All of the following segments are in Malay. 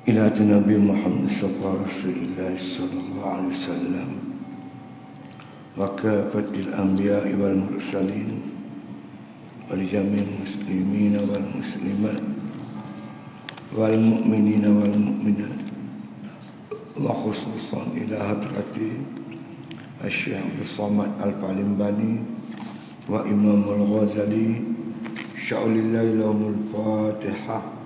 إلى نبي محمد صلى رسول الله صلى الله عليه وسلم وكافة الأنبياء والمرسلين ولجميع المسلمين والمسلمات والمؤمنين والمؤمنات وخصوصا إلى حضرة الشيخ عبد الصمد البالنباني وإمام الغزالي شاء لله لهم الفاتحة.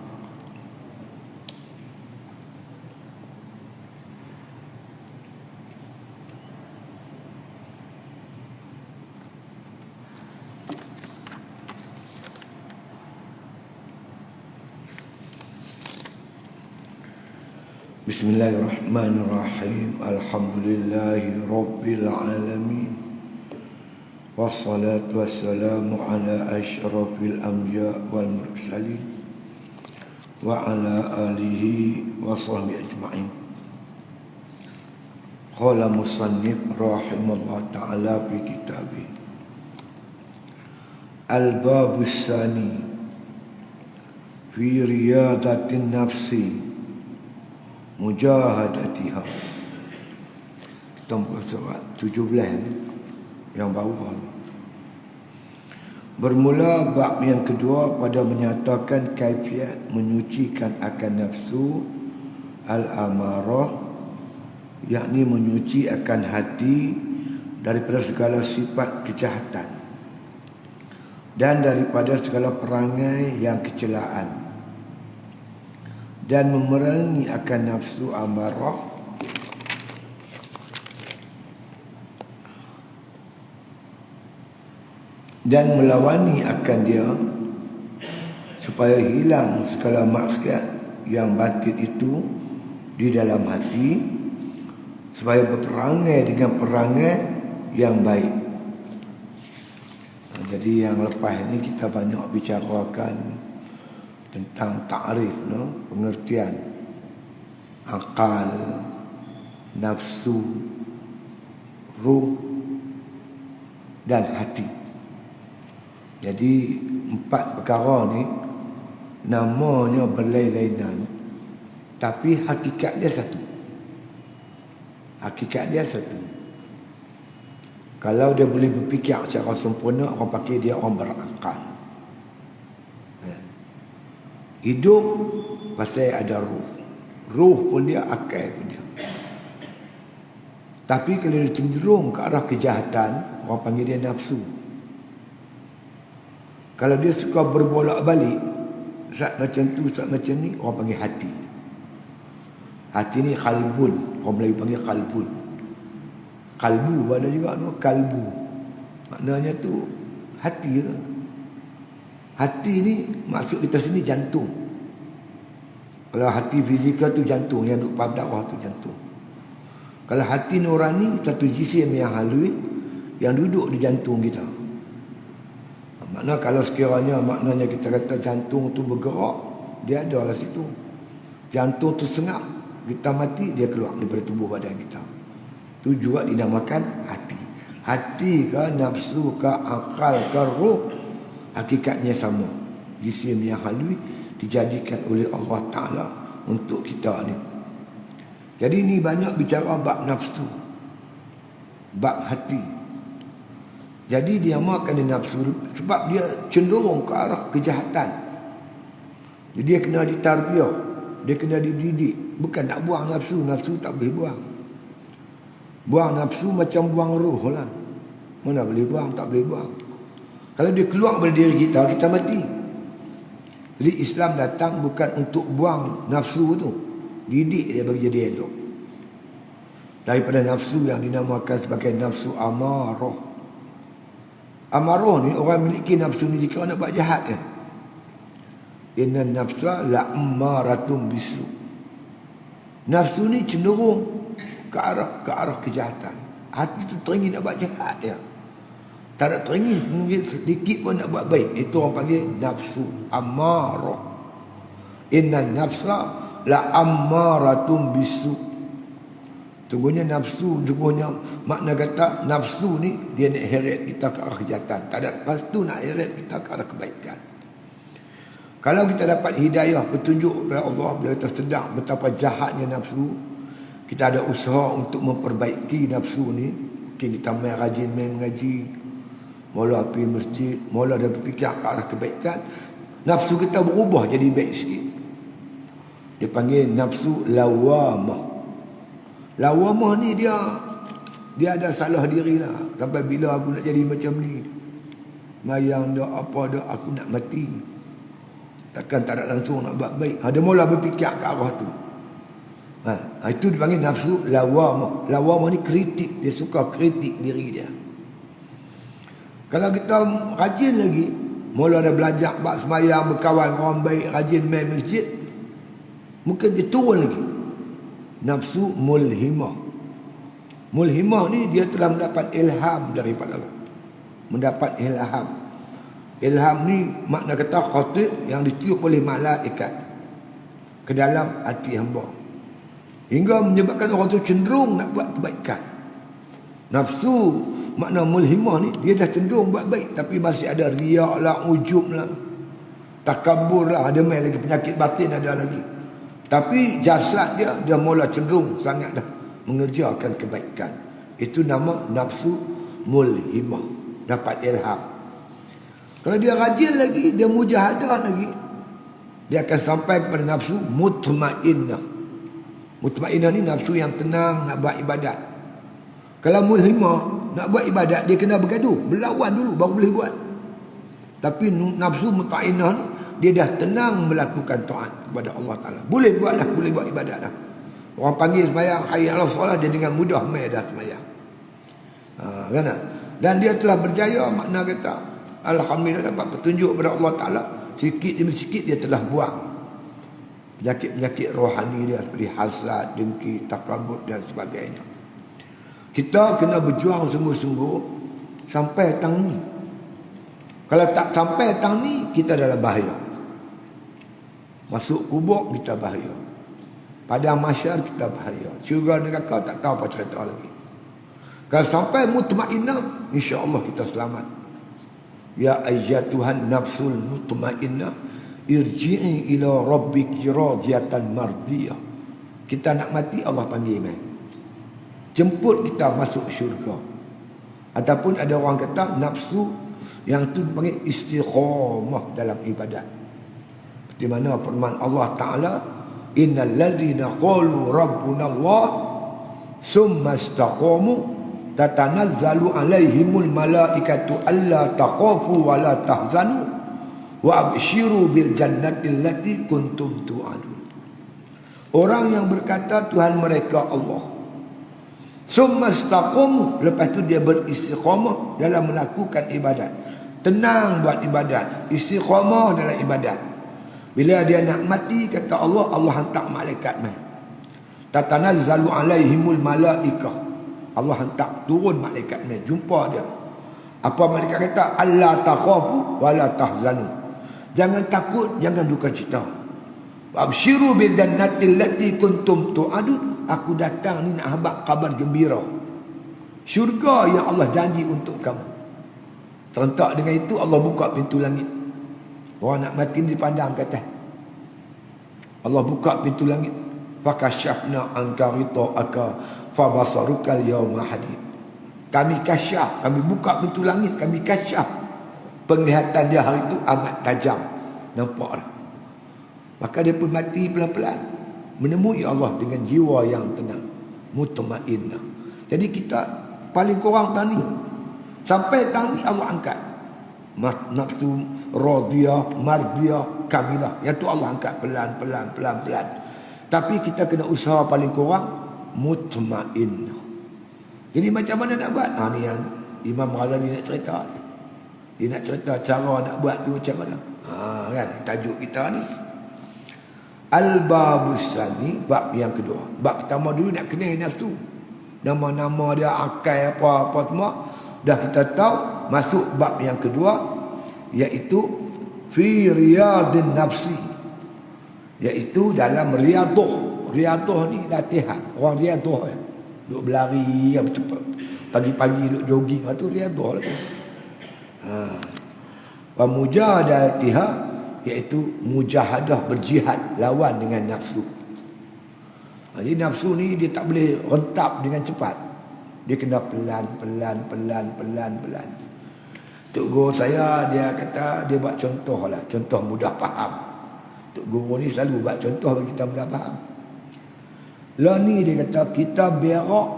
Bismillahirrahmanirrahim. Alhamdulillahi Rabbil Alamin. Wassalatu wassalamu ala asyrafil anbiya wal mursalin wa ala alihi wa sahbihi ajma'in. Qala musannif rahimahullah ta'ala fi kitabih Al-Babus Sani fi riyadatin nafsi mujahadatiha. Tempat surat 17 ni yang bawah ni. Bermula bab yang kedua pada menyatakan kaifiat menyucikan akan nafsu al-amarah, yakni menyuci akan hati daripada segala sifat kejahatan dan daripada segala perangai yang kecelaan, dan memerangi akan nafsu amarah dan melawani akan dia supaya hilang segala maksiat yang batin itu di dalam hati, supaya berperangai dengan perangai yang baik. Jadi yang lepas ini kita banyak bicarakan tentang ta'rif, pengertian akal, nafsu, ruh dan hati. Jadi empat perkara ni namanya berlain-lainan, tapi hakikat dia satu. Hakikat dia satu. Kalau dia boleh berfikir secara sempurna, orang panggil dia orang berakal. Hidup pasal ada ruh. Ruh pun dia, akal pun dia. Tapi kalau dia cenderung ke arah kejahatan, orang panggil dia nafsu. Kalau dia suka berbolak-balik, saat macam tu, saat macam ni, orang panggil hati. Hati ni kalbun. Orang Melayu panggil kalbun. Kalbu ada juga, kalbu. Maknanya tu hati tu. Hati ni maksud kita sini jantung. Kalau hati fizikal tu jantung, yang duduk pada bawah tu jantung. Kalau hati nurani satu jisim yang halus yang duduk di jantung kita. Maknanya kalau sekiranya maknanya kita kata jantung tu bergerak, dia ada lah situ. Jantung tu sengap, kita mati, dia keluar daripada tubuh badan kita. Tu juga dinamakan hati. Hati ke nafsu ke akal ke ruh, hakikatnya sama. Jisim yang halus dijadikan oleh Allah Ta'ala untuk kita ni. Jadi ni banyak bicara bab nafsu, bab hati. Jadi dia makan nafsu sebab dia cenderung ke arah kejahatan. Jadi dia kena ditarbiyah, dia kena dididik. Bukan nak buang nafsu, nafsu tak boleh buang. Buang nafsu macam buang ruh lah. Mana boleh buang, tak boleh buang. Kalau dia keluar dari diri kita, kita mati. Jadi Islam datang bukan untuk buang nafsu tu, didik dia bagi jadi elok. Daripada nafsu yang dinamakan sebagai nafsu amarah. Amarah ni orang memiliki nafsu ni jika nak buat jahat ya. Inna nafsa la'ammaratun bisu. Nafsu ni cenderung ke arah kejahatan. Hati tu teringin nak buat jahat ya. Tak ada teringin sedikit pun nak buat baik. Itu orang panggil nafsu amarah. Inna nafsa la ammaratun bisu. Sungguhnya nafsu, sungguhnya makna kata nafsu ni dia nak heret kita ke arah kejahatan. Tak ada lepas tu nak heret kita ke arah kebaikan. Kalau kita dapat hidayah, petunjuk dari Allah, bila kita sedar betapa jahatnya nafsu, kita ada usaha untuk memperbaiki nafsu ni. Mungkin kita rajin main mengaji, mula pergi masjid, mula dah berfikir ke arah kebaikan, nafsu kita berubah jadi baik sikit. Dia panggil nafsu lawamah. Lawamah ni dia ada salah diri lah. Sampai bila aku nak jadi macam ni, mayang dah apa dah, aku nak mati, takkan tak ada langsung nak buat baik. Dia mula berfikir ke arah tu. Itu dipanggil nafsu lawamah. Lawamah ni kritik. Dia suka kritik diri dia. Kalau kita rajin lagi, mula dah belajar bab semayang, berkawan orang baik, rajin main masjid, mungkin dia turun lagi nafsu mulhimah. Mulhimah ni dia telah mendapat ilham daripada Allah. Mendapat ilham. Ilham ni makna kata khatib yang ditiup oleh malaikat ke dalam hati hamba, hingga menyebabkan orang tu cenderung nak buat kebaikan. Nafsu makna mulhimah ni, dia dah cenderung buat baik, tapi masih ada riak lah, ujub lah, takabur lah, ada main lagi, penyakit batin ada lagi. Tapi jasad dia mula cenderung sangat dah mengerjakan kebaikan. Itu nama nafsu mulhimah, dapat ilham. Kalau dia rajin lagi, dia mujahadah lagi, dia akan sampai kepada nafsu mutmainnah. Mutmainnah ni nafsu yang tenang nak buat ibadat. Kalau mulhimah nak buat ibadat, dia kena bergaduh, berlawan dulu baru boleh buat. Tapi nafsu mutmainnah ni, dia dah tenang melakukan taat kepada Allah Ta'ala. Boleh buat dah, boleh buat ibadat dah. Orang panggil semayang, hayya ala solat, dia dengan mudah mai dah semayang. Kan? Dan dia telah berjaya, makna kata alhamdulillah dapat petunjuk kepada Allah Ta'ala. Sikit demi sikit dia telah buang penyakit-penyakit rohani dia, seperti hasad, dengki, takabur dan sebagainya. Kita kena berjuang sungguh-sungguh sampai tang ni. Kalau tak sampai tang ni, kita dalam bahaya. Masuk kubur kita bahaya, padang mahsyar kita bahaya, syurga neraka tak tahu apa cerita lagi. Kalau sampai mutmainnah, insya-Allah kita selamat. Ya ayyatuhan nafsul mutmainnah, irji'i ila rabbiki radiyatan mardiyah. Kita nak mati, Allah panggil mai, jemput kita masuk syurga. Ataupun ada orang kata nafsu yang tu panggil istiqamah dalam ibadat. Seperti mana firman Allah Ta'ala, innal ladzina qalu rabbuna Allah summa istaqamu tatanazzalu alaihimul malaikatu alla taqafu wa la tahzanu wa abshiru bil jannati allati kuntum tu'adun. Orang yang berkata Tuhan mereka Allah, summa istaqamu, lepas tu dia beristiqamah dalam melakukan ibadat, tenang buat ibadat, istiqamah dalam ibadat. Bila dia nak mati, kata Allah, Allah hantar malaikat mai. Tatanazzalu alaihimul malaikah, Allah hantar turun malaikat mai jumpa dia. Apa malaikat kata? Alla takhafu wa la tahzanu. Jangan takut, jangan duka cita. Abshiru bil jannati allati kuntum tu'adun. Aku datang ni nak habaq kabar gembira, syurga yang Allah janji untuk kamu. Serentak dengan itu Allah buka pintu langit. Orang nak mati ni dipandang ke atas, Allah buka pintu langit. Fakashafna anka rita'aka fabasarukal yawma hadid. Kami kasyaf, kami buka pintu langit, kami kasyaf. Penglihatan dia hari itu amat tajam, nampak dah. Maka dia pun mati pelan-pelan, menemui Allah dengan jiwa yang tenang, mutmainnah. Jadi kita paling kurang tani, sampai tani Allah angkat nafsu radiyah, mardiyah, kamilah. Yang tu Allah angkat pelan-pelan. Tapi kita kena usaha paling kurang mutmainnah. Jadi macam mana nak buat? Ni yang Imam Ghazali nak cerita. Dia nak cerita cara nak buat tu macam mana. Kan tajuk kita ni Al-Babus Tsani, bab yang kedua. Bab pertama dulu nak kenal nafsu, nama-nama dia, akal apa-apa semua dah kita tahu. Masuk bab yang kedua, iaitu fi riyadin nafsi, iaitu dalam riadah. Riadah ni latihan. Orang riadah duk berlari cepat, pagi-pagi duk jogging, itu riadah lah. Wa mujadatiha, iaitu mujahadah, berjihad lawan dengan nafsu. Jadi nafsu ni dia tak boleh rentap dengan cepat. Dia kena pelan. Tok Guru saya dia kata dia buat contoh lah, contoh mudah faham. Tok Guru ni selalu buat contoh bagi kita mudah faham. Lah ni dia kata kita berak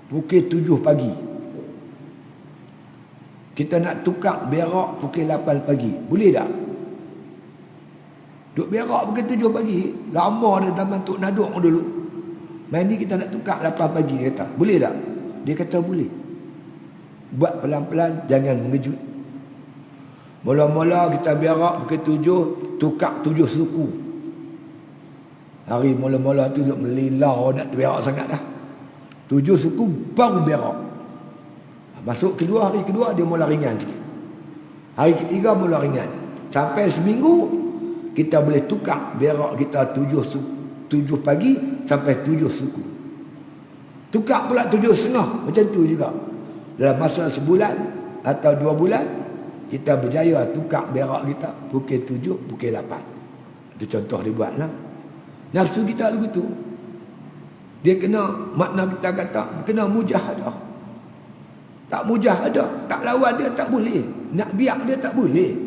pukul 7 pagi. Kita nak tukar berak pukul 8 pagi. Boleh tak? Duk berak pukul 7 pagi, lama dia zaman Tok Naduk dulu. Main ni kita nak tukar 8 pagi kata. Boleh tak? Dia kata boleh. Buat pelan-pelan, jangan mengejut. Mula-mula kita berak pukul 7, tukar 7 suku. Hari mula-mula tu duk melilau nak berak sangat dah. 7 suku baru berak. Masuk kedua, hari kedua dia mula ringan sikit. Hari ketiga mula ringan. Sampai seminggu kita boleh tukar berak kita 7 pagi sampai 7 suku. Tukar pula 7.30 macam tu juga. Dalam masa sebulan atau 2 bulan kita berjaya tukar berak kita pukul 7, pukul 8. Itu contoh dia buat lah. Nafsu kita begitu. Dia kena, makna kita kata kena mujahadah. Tak mujahadah, tak lawan dia tak boleh. Nak biar dia tak boleh.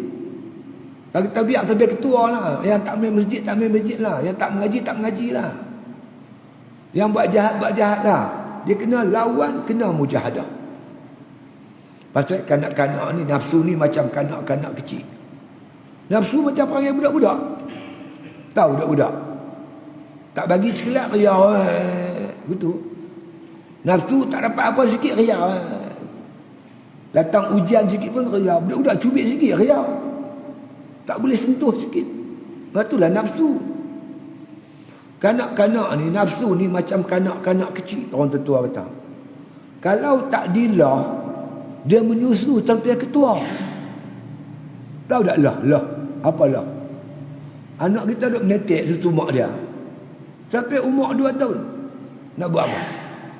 Kalau kita biar sampai ketua lah. Yang tak main masjid, tak main masjid lah. Yang tak mengaji, tak mengaji lah. Yang buat jahat lah. Dia kena lawan, kena mujahadah. Pasal kanak-kanak ni, nafsu ni macam kanak-kanak kecil. Nafsu macam perangai budak-budak. Tahu budak-budak? Tak bagi sekelap riau. Betul. Nafsu tak dapat apa sikit riau. Datang ujian sikit pun riau. Budak-budak cubit sikit riau. Tak boleh sentuh sikit. Itulah nafsu. Kanak-kanak ni, nafsu ni macam kanak-kanak kecil. Orang tetua kata. Kalau tak dilah, dia menyusu sampai ketua. Tahu tak lah? Apa lah? Anak kita duk menetek susu mak dia. Sampai umur 2 tahun. Nak buat apa?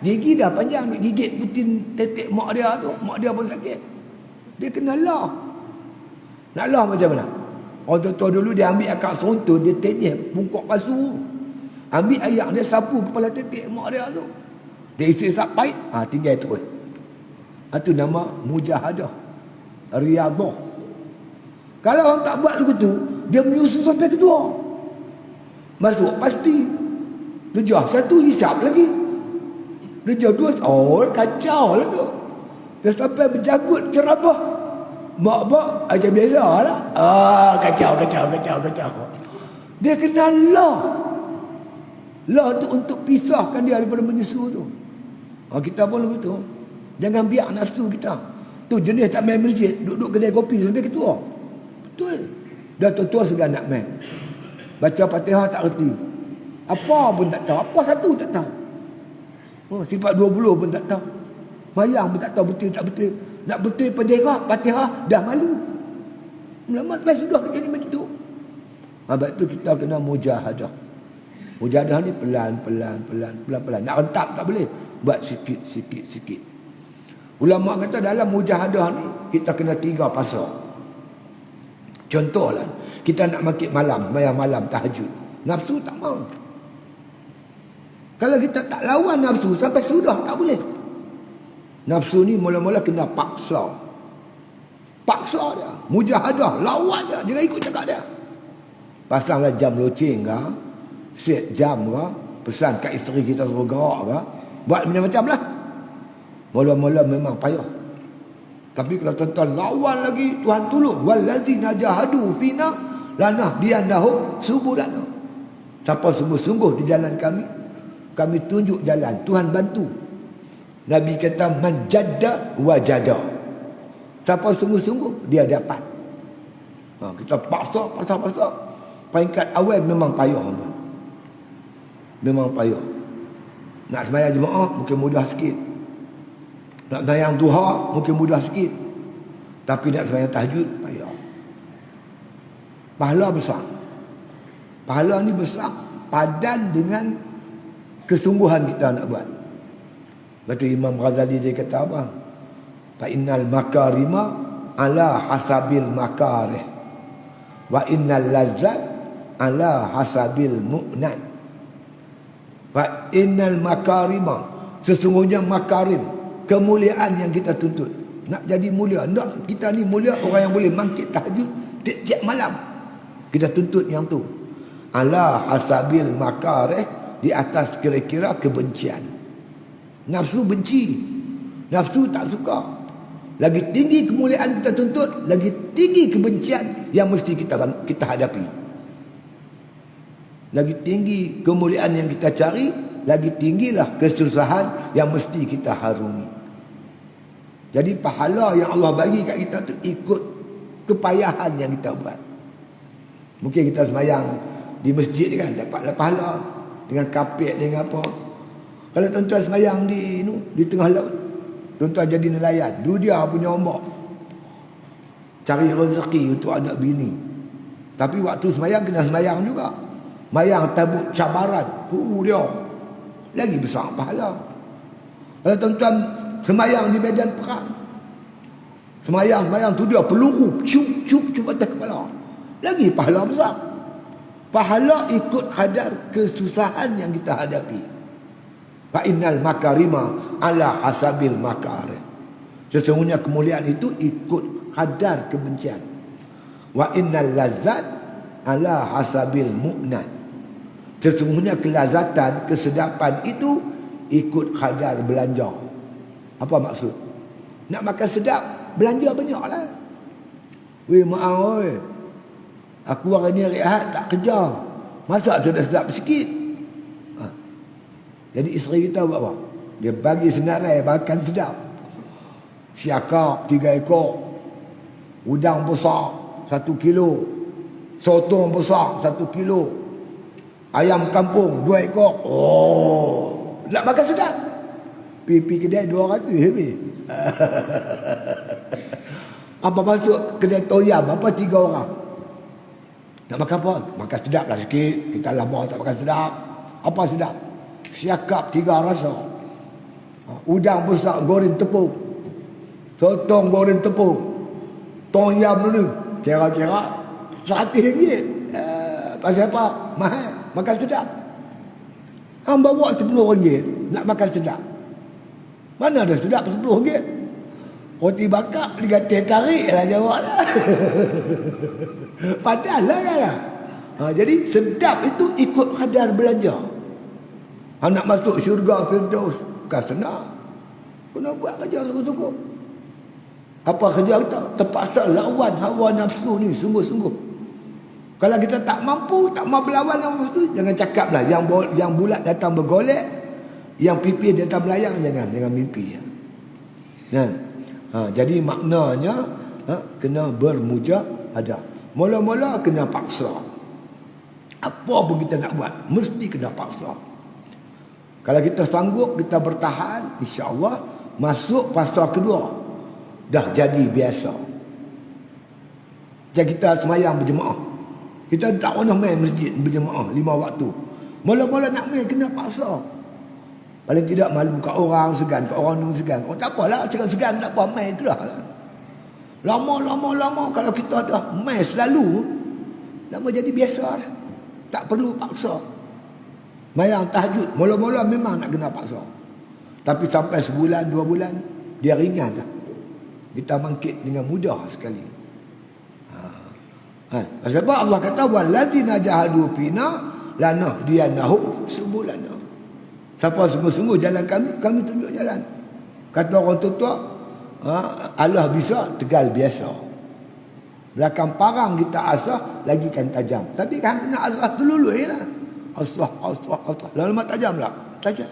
Gigi dah panjang, nak gigit putin tetek mak dia tu. Mak dia pun sakit. Dia kena lah. Nak lah macam mana? Orang tua dulu dia ambil akak seruntun, dia tenyih bungkuk pasu. Ambil ayak dia sapu kepala tetek mak dia tu. Dia isi sap pahit, tinggal terus. Itu nama mujahadah, riadah. Kalau orang tak buat begitu, dia menyusun sampai kedua. Masuk pasti. Kerja satu hisap lagi. Kerja dua, kacau lah tu. Dia sampai berjagut ceramah. Mak-mak macam biasa lah. Kacau. Dia kena lah. Lah tu untuk pisahkan dia daripada menyusu tu. Kita pun begitu. Jangan biar nafsu kita. Tu jenis tak main masjid, duduk kedai kopi sampai ketua. Betul. Dah tua sudah nak main. Baca Fatihah tak erti. Apa pun tak tahu. Apa satu tak tahu. Sifat 20 pun tak tahu. Mayang pun tak tahu betul tak betul. Nak betul Fatihah dah malu. Lama lepas sudah jadi macam tu. Sebab tu kita kena mujahadah. Mujahadah ni pelan-pelan. Nak rentap tak boleh. Buat sikit. Ulama kata dalam mujahadah ni kita kena 3 pasal. Contohlah, kita nak makit malam, malam tahajud. Nafsu tak mau. Kalau kita tak lawan nafsu sampai sudah tak boleh. Nafsu ni mula-mula kena paksa. Paksa dia, mujahadah, lawan dia, jangan ikut cakap dia. Pasanglah jam loceng ke, set jam ke, pesan kat isteri kita suruh gerak ke, buat macam-macam lah. Mula-mula memang payah. Tapi kalau tuan-tuan lawan lagi, Tuhan tolong. Wallazina jahadu fina lanahdiyannahum subulana. Siapa sungguh-sungguh di jalan kami tunjuk jalan. Tuhan bantu. Nabi kata man jadda wajada. Siapa sungguh-sungguh dia dapat. Kita paksa. Peringkat awal memang payah. Memang payah. Nak sembahyang jemaah mungkin mudah sikit. Nak sembahyang duha mungkin mudah sikit. Tapi nak sembahyang tahajud payah. Pahala besar. Pahala ni besar padan dengan kesungguhan kita nak buat. Betul Imam Ghazali dia kata apa? Fa innal makarima ala hasabil makarih Wa innal lazzat ala hasabil mu'nat. Wa innal makarima, sesungguhnya makarim, kemuliaan yang kita tuntut. Nak jadi mulia, nak kita ni mulia, orang yang boleh mangkit tahajud tiap malam. Kita tuntut yang tu. Ala hasabil makarih, di atas kira-kira kebencian. Nafsu benci, nafsu tak suka. Lagi tinggi kemuliaan kita tuntut, lagi tinggi kebencian yang mesti kita hadapi. Lagi tinggi kemuliaan yang kita cari, lagi tinggilah kesusahan yang mesti kita harungi. Jadi pahala yang Allah bagi kat kita tu ikut kepayahan yang kita buat. Mungkin kita semayang di masjid kan dapat pahala dengan kapet dengan apa. Kalau tuan-tuan semayang di tengah laut, tuan-tuan jadi nelayan, dia punya ombak, cari rezeki untuk anak bini. Tapi waktu semayang kena semayang juga. Semayang tabut cabaran, dia lagi besar pahala. Kalau tuan-tuan semayang di medan perang, semayang tu dia peluru cup atas kepala, lagi pahala besar. Pahala ikut kadar kesusahan yang kita hadapi. Fa innal makarima ala hasabil makarih. Sesungguhnya kemuliaan itu ikut kadar kebencian. Wa innal lazzat ala hasabil mu'nat. Sesungguhnya kelazatan, kesedapan itu ikut kadar belanja. Apa maksud? Nak makan sedap, belanja banyaklah. Weh maaf oi, aku hari ni rehat tak kerja, masak sudah sedap sikit. Jadi isteri kita buat apa? Dia bagi senarai makan sedap. Siakap 3 ekor, udang besar 1 kilo, sotong besar 1 kilo, ayam kampung 2 ekor. Oh, nak makan sedap. Pipi kedai 200 habis. Apa masuk kedai toyam, apa 3 orang. Nak makan apa? Makan sedap lah sikit. Kita lama tak makan sedap. Apa sedap? Siakap 3 rasa. Udang besar goreng tepung, sotong goreng tepung, toyam dulu kira-kira RM100. Pasal apa? Mahal. Makan sedap. Hang bawa RM10 nak makan sedap. Mana ada sedap RM10? Roti bakar diganti tarik lah jawab lah. Padahal lah kan. Jadi sedap itu ikut kadar belanja. Nak masuk syurga Firdaus bukan senang. Kena buat kerja sungguh-sungguh. Apa kerja kita? Terpaksa lawan hawa nafsu ni sungguh-sungguh. Kalau kita tak mampu, tak mau berlawan dengan nafsu, jangan cakaplah yang bulat datang bergolek, yang pipi datang belayang, jangan mimpi. Jadi maknanya kena bermujahadah. Mula-mula kena paksa. Apa pun kita nak buat, mesti kena paksa. Kalau kita sanggup, kita bertahan, insya-Allah masuk fasa kedua dah jadi biasa. Jadi kita semayang berjemaah. Kita tak pernah main masjid berjemaah 5 waktu. Mula-mula nak main kena paksa. Paling tidak malu kat orang segan, kat orang tu segan. Oh tak apalah, segan tak apa, main itulah. Lama kalau kita dah main selalu, lama jadi biasa lah. Tak perlu paksa. Mayang tahajud, mula-mula memang nak kena paksa. Tapi sampai sebulan, 2 bulan, dia ringan dah. Kita bangkit dengan mudah sekali. Sebab Allah kata walladzina jahadu fina lanahdiyannahum subulana. Siapa sungguh-sungguh jalan kami tunjuk jalan. Kata orang tua, Allah bisa, Tegal biasa. Belakang parang kita asah lagi kan tajam. Tapi kan kena asah dulu lah. Asah. Lama tajam lah. Tajam.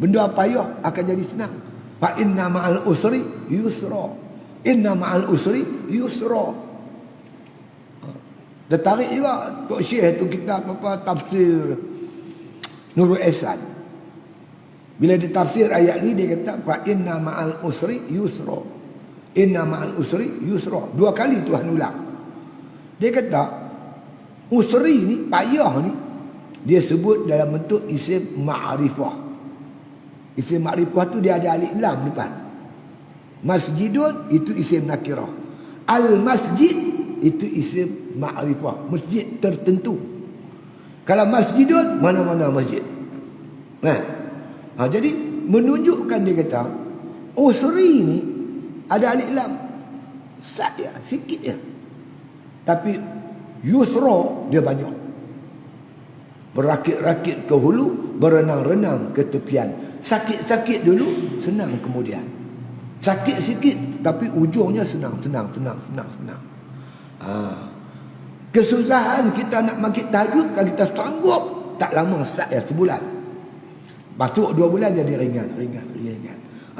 Benda payah akan jadi senang. Fa inna ma'al usri yusra. Inna ma'al usri yusra. Tertarik juga Tok Syekh tu kitab tafsir Nurul Ihsan. Bila dia tafsir ayat ni dia kata fa inna ma'al usri yusra. Inna ma'al usri yusra. 2 kali Tuhan ulang. Dia kata usri ni, payah ni, dia sebut dalam bentuk isim ma'rifah. Isim ma'rifah tu dia ada alif lam depan. Masjidun itu isim nakirah. Al-masjid itu isim ma'rifah, masjid tertentu. Kalau masjidun, mana-mana masjid. Jadi menunjukkan dia kata, Sri ni ada alif lam. Saya sikit je. Tapi Yusra dia banyak. Berakit-rakit ke hulu, berenang-renang ke tepian. Sakit-sakit dulu, senang kemudian. Sakit sikit, tapi ujungnya senang. Kesusahan kita nak makit tahajud, kalau kita sanggup, tak lama saya sebulan. Masuk 2 bulan jadi ringan.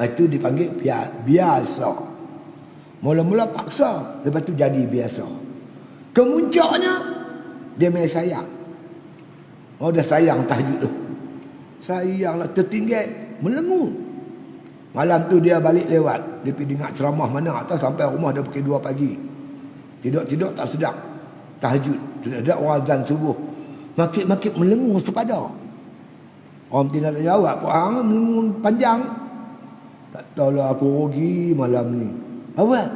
Itu dipanggil biasa. Mula-mula paksa, lepas tu jadi biasa. Kemuncaknya, dia main sayang. Dah sayang tahajud tu. Sayanglah, tertinggal, melengung. Malam tu dia balik lewat. Dia pergi dengar ceramah mana atas, sampai rumah dah pukul 2 pagi. Tidur tak sedap. Tahajud. Sudah ada orang azan subuh. Makit melengung sepada. Orang tidak jawab. Orang melengung panjang. Tak tahulah aku rugi malam ni. Awal.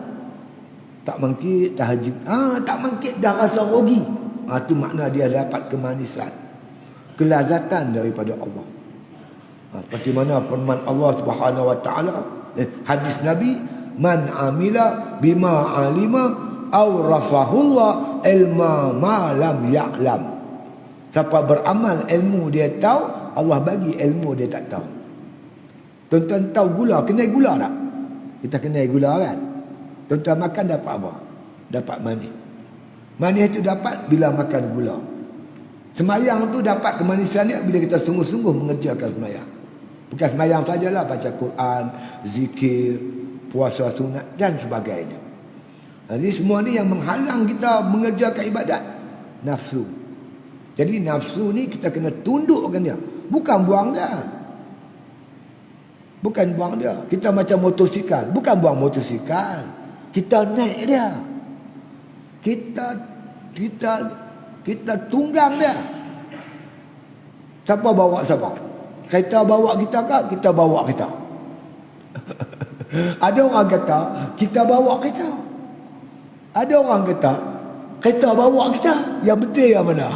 Tak mangkit tahajud. Tak mangkit dah rasa rugi. Itu makna dia dapat kemanisan. Kelazatan daripada Allah. Seperti mana firman Allah Subhanahu Wa Taala, hadis Nabi, man amila bima alima aw rafahullah ilma ma lam ya'lam. Siapa beramal ilmu dia tahu, Allah bagi ilmu dia tak tahu. Tuan-tuan tahu gula, kenal gula tak? Kita kenal gula kan? Tuan-tuan makan dapat apa? Dapat manis. Manis itu dapat bila makan gula. Semayang tu dapat kemanisan dia bila kita sungguh-sungguh mengerjakan semayang. Bukan semayang sajalah, baca Quran, zikir, puasa sunat dan sebagainya. Jadi semua ni yang menghalang kita mengerjakan ibadat. Nafsu. Jadi nafsu ni kita kena tundukkan dia. Bukan buang dia. Bukan buang dia. Kita macam motosikal. Bukan buang motosikal. Kita naik dia. Kita tunggang dia. Siapa bawa siapa? Kereta bawa kita ke? Kita bawa kereta. Ada orang kata kita bawa kereta. Ada orang kata kereta bawa kita. Yang betul yang mana?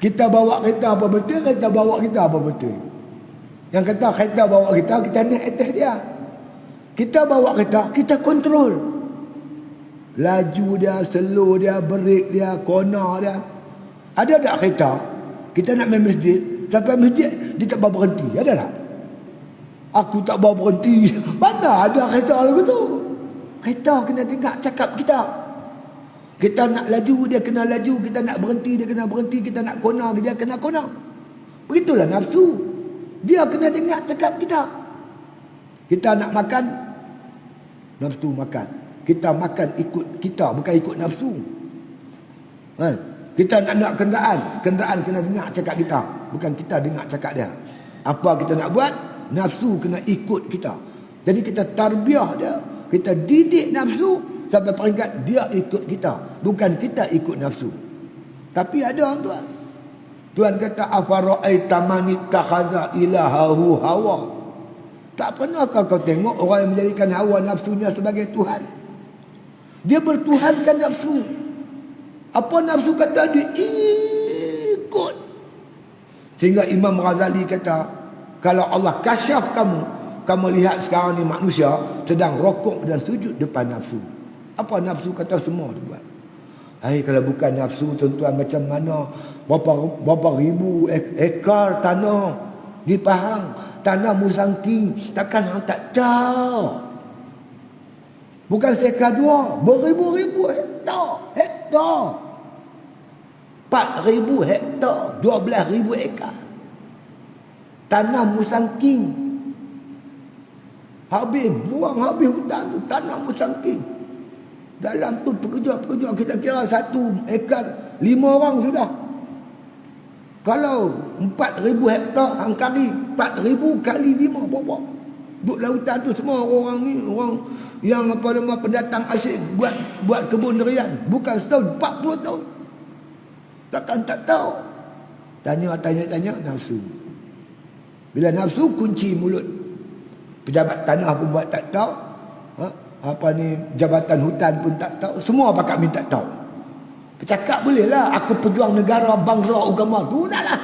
Kita bawa kereta apa betul? Kereta bawa kita apa betul? Yang kata kereta bawa kita, kita naik atas dia. Kita bawa kereta, kita kontrol. Laju dia, slow dia, break dia, corner dia. Ada tak kereta? Kita nak main masjid. Sampai masjid, dia tak bawa berhenti. Ada tak? Aku tak bawa berhenti. Mana ada kereta lagu tu? Kereta kena dengar cakap kita. Kita nak laju, dia kena laju. Kita nak berhenti, dia kena berhenti. Kita nak corner, dia kena corner. Begitulah nafsu. Dia kena dengar cakap kita. Kita nak makan, nafsu makan. Kita makan ikut kita, bukan ikut nafsu. Kita nak kenderaan, kenderaan kena dengar cakap kita, bukan kita dengar cakap dia. Apa kita nak buat, nafsu kena ikut kita. Jadi kita tarbiyah dia, kita didik nafsu sampai peringkat dia ikut kita, bukan kita ikut nafsu. Tapi ada orang tuan, Tuhan kata afara'aita man ittakhadha ilahahu hawa. Tak pernahkah kau tengok orang yang menjadikan hawa nafsunya sebagai Tuhan? Dia bertuhankan nafsu. Apa nafsu kata dia ikut. Sehingga Imam Ghazali kata, kalau Allah kasyaf kamu lihat sekarang ni manusia sedang rokok dan sujud depan nafsu. Apa nafsu kata semua dia buat. Kalau bukan nafsu, tuan-tuan, macam mana berapa ribu ekar tanah di Pahang, tanah Musangking, takkan hang tak tahu. Bukan seekar dua, beribu-ribu hektar. 4,000 hektar, 12,000 ekar. Tanah Musangking. Habis hutan tu, tanah Musangking. Dalam tu pekerja-pekerja kita kira 1 ekar 5 orang sudah. Kalau 4,000 hektar angkari 4,000 kali 5 berapa? Duduk lautan tu semua orang ni, orang yang pendatang asing buat kebun durian, bukan setahun, 40 tahun. Takkan tak tahu. Tanya nafsu. Bila nafsu kunci mulut. Pejabat tanah pun buat tak tahu. apa ni, jabatan hutan pun tak tahu. Semua pakat minta tahu. Bercakap boleh lah, aku pejuang negara, bangsa, agama. Tu dah lah.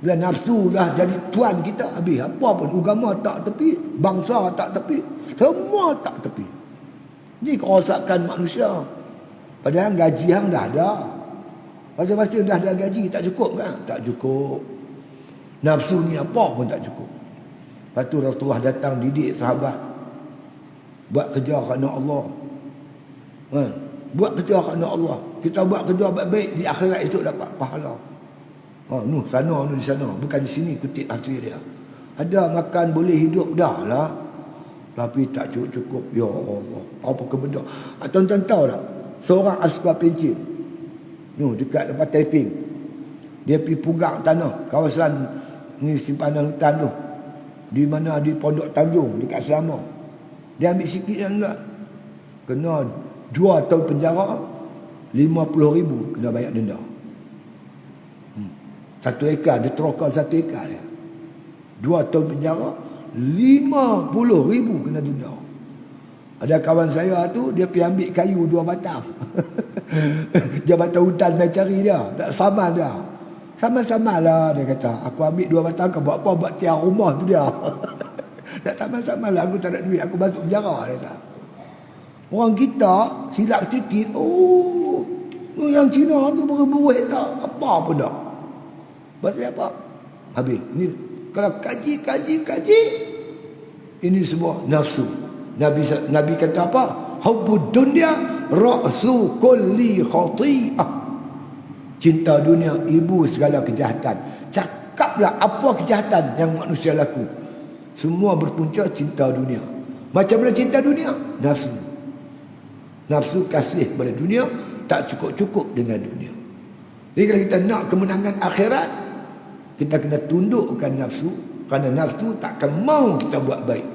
Bila nafsu dah jadi tuan kita, habis apa pun, agama tak tepi, bangsa tak tepi, semua tak tepi. Ini kerosakan manusia. Padahal gaji hang dah ada. Masing-masing dah ada gaji, tak cukup kan? Tak cukup. Nafsu ni apa pun tak cukup. Lepas tu Rasulullah datang didik sahabat. Buat kerja kerana Allah. Buat kerja kerana Allah. Kita buat kerja baik-baik, di akhirat esok dapat pahala. Sana, di sana. Bukan di sini kutip hati dia. Ada makan boleh hidup dah lah. Tapi tak cukup. Ya Allah. Apa ke benda? Tuan-tuan tahu tak? Seorang askar pencin. Dekat depan Taiping. Dia pergi pugang tanah. Kawasan ni simpanan hutan tu. Di mana? Di Pondok Tanjung. Dekat Selangor. Dia ambil sikit yang enggak. Kena 2 tahun penjara. 50,000 kena bayar denda. 1 ekar. Dia terokar 1 ekar dia. 2 tahun penjara. 50,000 kena denda. Ada kawan saya tu, dia pergi ambil kayu 2 batang. Jabatan hutan dah cari dia. Tak sama dia. Sama-sama lah dia kata. Aku ambil 2 batang, kau buat apa? Buat tiang rumah tu dia. Tak sama-sama lah, aku tak ada duit, aku masuk penjara dia kata. Orang kita silap sikit. Yang Cina tu berbuat tak apa pun tak. Pasal apa? Habis. Ni kalau kaji, ini semua nafsu. Nabi kata apa? Hubbud dunya ra'su kulli khati'ah. Cinta dunia ibu segala kejahatan. Cakaplah apa kejahatan yang manusia laku. Semua berpunca cinta dunia. Macam mana cinta dunia? Nafsu. Nafsu kasih pada dunia, tak cukup-cukup dengan dunia. Jadi kalau kita nak kemenangan akhirat, kita kena tundukkan nafsu. Kerana nafsu takkan mau kita buat baik.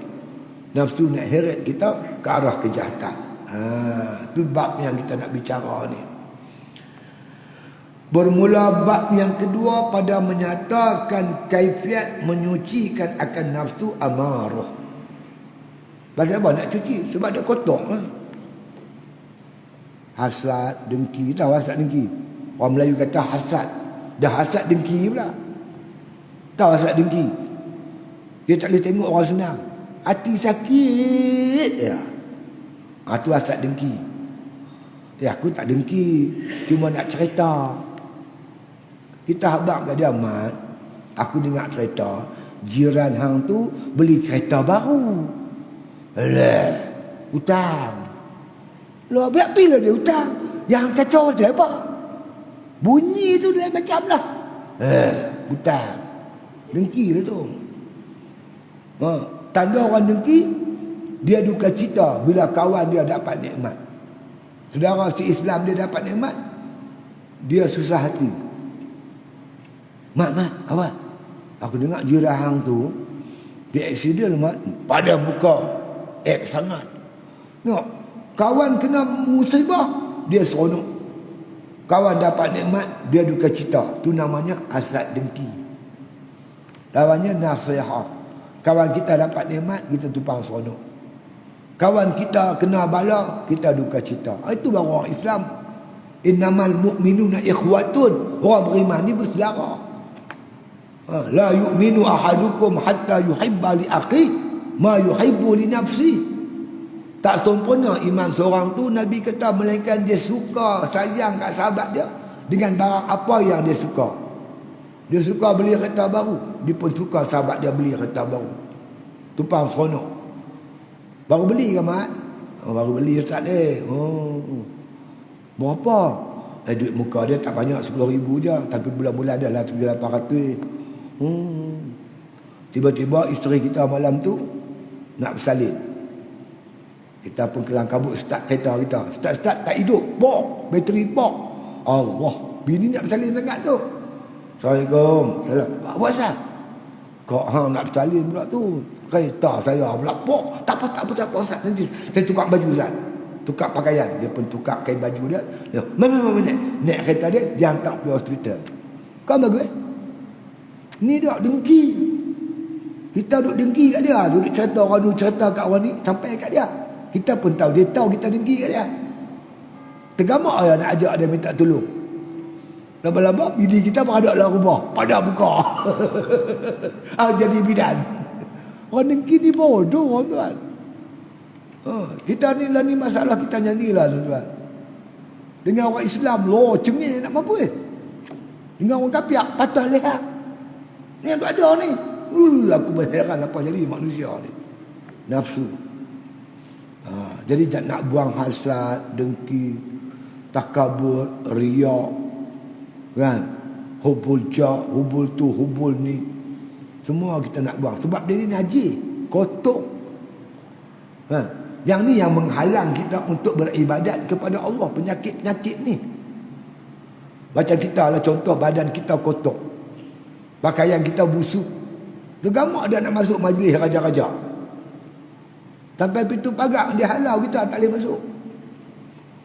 Nafsu nak heret kita ke arah kejahatan. Itu bab yang kita nak bicara ni. Bermula bab yang kedua pada menyatakan kaifiat menyucikan akan nafsu amarah. Pasal apa nak cuci? Sebab dia kotor lah. Hasad, dengki. Tahu hasad, dengki? Orang Melayu kata hasad. Dah hasad, dengki pula. Tahu hasad, dengki? Dia tak boleh tengok orang senang. Hati sakit ya. Itu hasad, dengki. Aku tak dengki, cuma nak cerita. Kita habaq kat dia, Mat, aku dengar cerita jiran hang tu beli kereta baru. Alah, hutang. Lah, biar pilih dia hutang. Yang kacau dia apa? Bunyi tu dia macam lah. Hutang. Dengki dia tu. Tanda orang dengki, dia duka cita bila kawan dia dapat nikmat. Saudara si Islam dia dapat nikmat, dia susah hati. Mat, awak, aku dengar jiran hang tu dia aksiden, Mat, pada buka app sangat. Tengok, kawan kena musibah, dia seronok. Kawan dapat nikmat, dia duka cita. Tu namanya hasad, dengki. Lawannya nasihat. Kawan kita dapat nikmat, kita tumpang seronok. Kawan kita kena bala, kita duka cita. Itu baru orang Islam. Innamal mu'minuna ikhwatun. Orang beriman ni bersaudara. La yu'minu ahadukum hatta yuhibba li akhi ma yuhibbu li nafsi. Tak sempurna iman seorang tu, Nabi kata, melainkan dia suka, sayang kat sahabat dia dengan barang apa yang dia suka. Dia suka beli kereta baru, dia pun suka sahabat dia beli kereta baru. Tumpang seronok. Baru beli ke, Mat? Baru beli, Ustaz dia. Berapa? Duit muka dia tak banyak, 10,000 je. Tapi bulan-bulan dia lah 700-800. Tiba-tiba isteri kita malam tu nak bersalin. Kita pun kelang kabut start kereta kita. Start tak hidup. Bok, bateri bok. Allah, bini nak bersalin sangat tu. Assalamualaikum. Salam. Buat apa? Kok hang nak bersalin pula tu? Kereta saya pula bok. Tak apa Ustaz. Nanti saya tukar baju Ustaz. Tukar pakaian. Dia pun tukar kain baju dia. Dia naik kereta dia, dia hantar ke hospital. Kau bagus? Ni dah dengki. Kita duduk dengki kat dia. Duduk cerita orang tu, cerita kat orang ni, sampai kat dia. Kita pun tahu, dia tahu kita dengki kat dia. Tergamak lah nak ajak dia minta tolong. Lama-lama bini kita berada dalam rumah, pada buka. Jadi bidan. Orang dengki ni bodoh, tuan. Kita ni lah ni masalah kita nyanyilah, tuan. Dengan orang Islam, loh cengih nak mampu dengan orang kafir, patah lehat. Ni yang tak ada ni. Aku berheran apa jadi manusia ni. Nafsu. Jadi nak buang hasad, dengki, takabur, riak, kan? Hubul jah, hubul tu, hubul ni. Semua kita nak buang. Sebab dia ni najis, kotor. Yang ni yang menghalang kita untuk beribadat kepada Allah. Penyakit-penyakit ni. Macam kita lah contoh, badan kita kotor. Pakaian kita busuk. Tergamak dia nak masuk majlis raja-raja. Sampai pintu pagar dia halau kita, tak boleh masuk.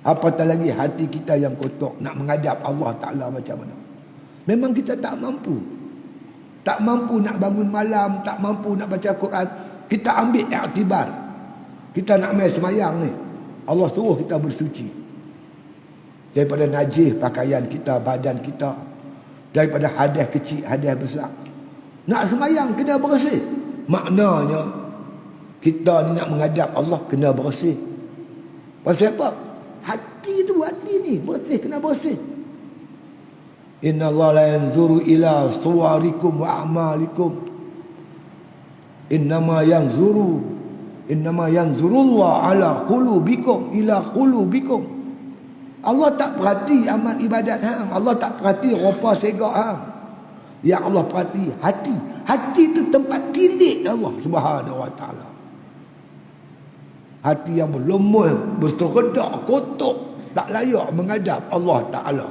Apatah lagi hati kita yang kotor, nak menghadap Allah Ta'ala macam mana. Memang kita tak mampu. Tak mampu nak bangun malam, tak mampu nak baca Quran. Kita ambil iktibar. Kita nak main semayang ni, Allah suruh kita bersuci daripada najis pakaian kita, badan kita, daripada hadas kecil, hadas besar. Nak semayang kena bersih. Maknanya kita ni nak menghadap Allah kena bersih. Pasal apa? Hati ni bersih, kena bersih. Inna Allah la yanzuru ila suwarikum wa a'malikum. Innama yanzurullah ala qulubikum ila qulubikum. Allah tak perhati amal ibadat hang. Allah tak perhati rupa segak hang. Yang Allah perhati hati. Hati itu tempat tindik Allah Subhanahu wa taala. Hati yang berlemah, berseredak, kotor, tak layak menghadap Allah Ta'ala.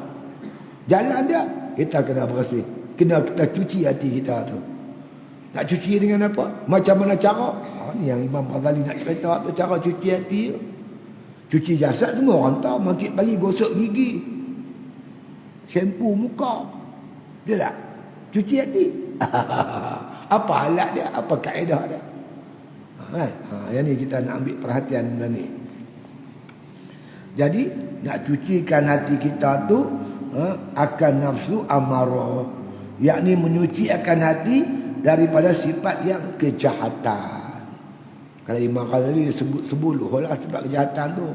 Jalan dia, kita kena bersih. Kena kita cuci hati kita tu. Nak cuci dengan apa? Macam mana cara? Ni yang Imam Ghazali nak cerita tu, cara cuci hati tu. Cuci jasad semua orang tahu. Makin bagi gosok gigi, shampoo muka. Dia tak? Cuci hati. Apa alat dia? Apa kaedah dia? Yang ni kita nak ambil perhatian benda ni. Jadi nak cucikan hati kita tu akan nafsu amarah, yakni menyucikan hati daripada sifat yang kejahatan. Kalau Imam Ghazali sebut lah sebab kejahatan tu.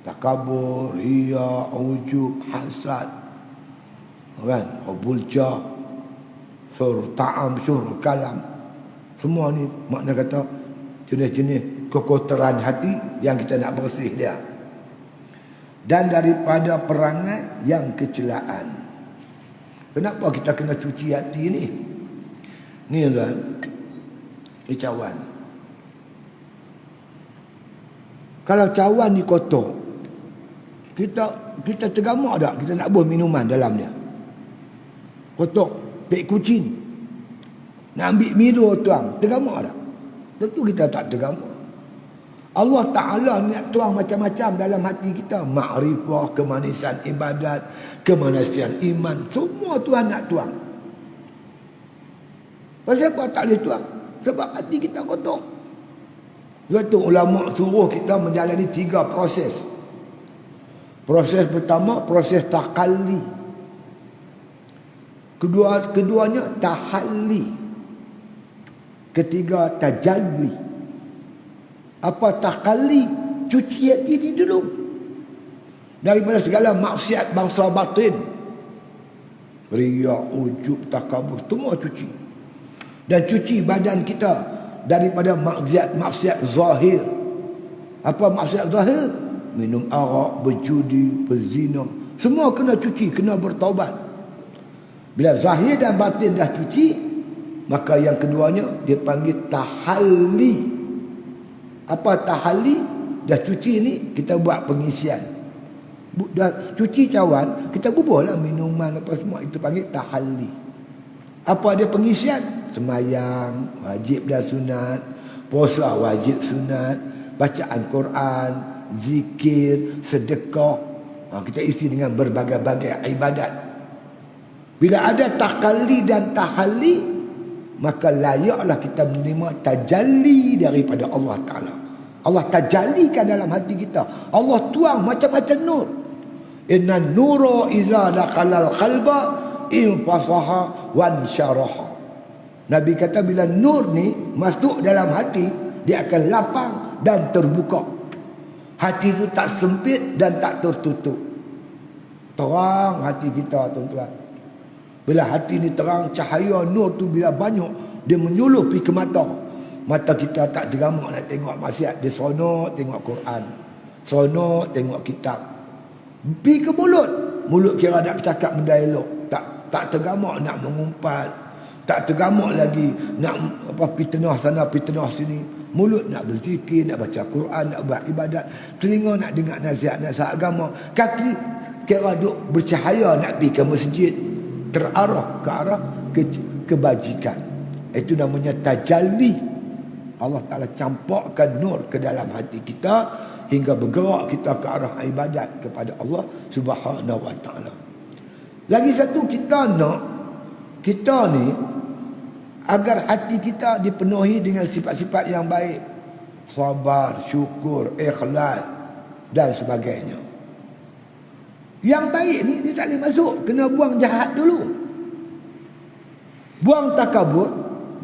Takabur, riya, ujub, hasad, kan? Hubul jah, sur ta'am, sur kalam. Semua ni makna kata jenis-jenis kekotoran hati yang kita nak bersih dia. Dan daripada perangai yang kecelaan. Kenapa kita kena cuci hati ni? Ni kan, ni cawan. Kalau cawan ni kotor, kita tergamak tak? Kita nak buat minuman dalam dia kotor, pek kucing. Nak ambil Milo tuang, tergamak tak? Tentu kita tak tergamak. Allah Ta'ala nak tuang macam-macam dalam hati kita. Ma'rifah, kemanisan ibadat, kemanisan iman, semua Tuhan nak tuang. Pasal apa tak boleh tuang? Sebab hati kita kotor. Sebab tu ulama suruh kita menjalani 3 proses. Proses pertama, proses takalli. Keduanya tahalli. Ketiga, tajalli. Apa takalli? Cuci hati ni dulu daripada segala maksiat bangsa batin, riya, ujub, takabur, semua cuci. Dan cuci badan kita daripada maksiat zahir. Apa maksiat zahir? Minum arak, berjudi, berzina, semua kena cuci, kena bertaubat. Bila zahir dan batin dah cuci, maka yang keduanya dia panggil tahalli. Apa tahalli? Dah cuci ni, kita buat pengisian. Dah cuci cawan, kita bubuhlah minuman apa semua, itu panggil tahalli. Apa dia pengisian? Semayang wajib dan sunat, puasa wajib sunat, bacaan Quran, zikir, sedekah. Kita isi dengan berbagai-bagai ibadat. Bila ada takalli dan tahalli, maka layaklah kita menerima tajalli daripada Allah Ta'ala. Allah tajallikan dalam hati kita. Allah tuang macam-macam nur. Inna nura iza dakhalal qalba infasaha wansyaraha. Nabi kata bila nur ni masuk dalam hati, dia akan lapang dan terbuka. Hati itu tak sempit dan tak tertutup. Terang hati kita, tuan-tuan. Bila hati ni terang, cahaya nur tu bila banyak, dia menyuluh pergi ke mata. Mata kita tak tergamak nak tengok maksiat. Dia seronok tengok Quran, seronok tengok kitab. Pergi ke mulut, mulut kira nak bercakap benda elok. Tak tergamak nak mengumpat, tak tergamak lagi nak fitnah sana fitnah sini. Mulut nak berzikir, nak baca Quran, nak buat ibadat. Telinga nak dengar nasihat-nasihat agama. Kaki kira duk bercahaya nak pergi ke masjid, terarah ke arah kebajikan. Itu namanya tajalli. Allah Ta'ala campakkan nur ke dalam hati kita hingga bergerak kita ke arah ibadat kepada Allah Subhanahu Wa Ta'ala. Lagi satu, kita ni agar hati kita dipenuhi dengan sifat-sifat yang baik, sabar, syukur, ikhlas dan sebagainya. Yang baik ni dia tak boleh masuk, kena buang jahat dulu, buang takabur,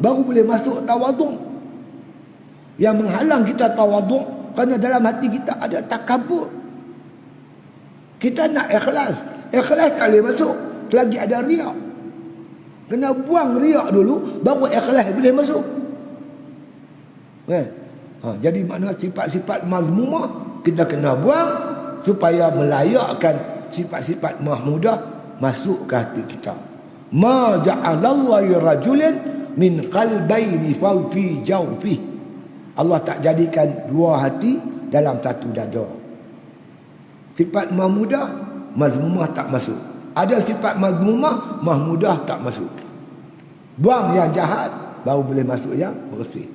baru boleh masuk tawaduk. Yang menghalang kita tawaduk kerana dalam hati kita ada takabur. Kita nak ikhlas, ikhlas tak boleh masuk lagi ada riak. Kena buang riak dulu, baru ikhlas boleh masuk. Jadi makna sifat-sifat mazmumah kita kena buang supaya melayakkan sifat-sifat mahmudah masuk ke hati kita. Ma ja'alallahu rajulin min qalbaini fi jawfi. Allah tak jadikan dua hati dalam satu dada. Sifat mahmudah, mazmumah tak masuk. Ada sifat mazmumah, mahmudah tak masuk. Buang yang jahat, baru boleh masuk yang bersih.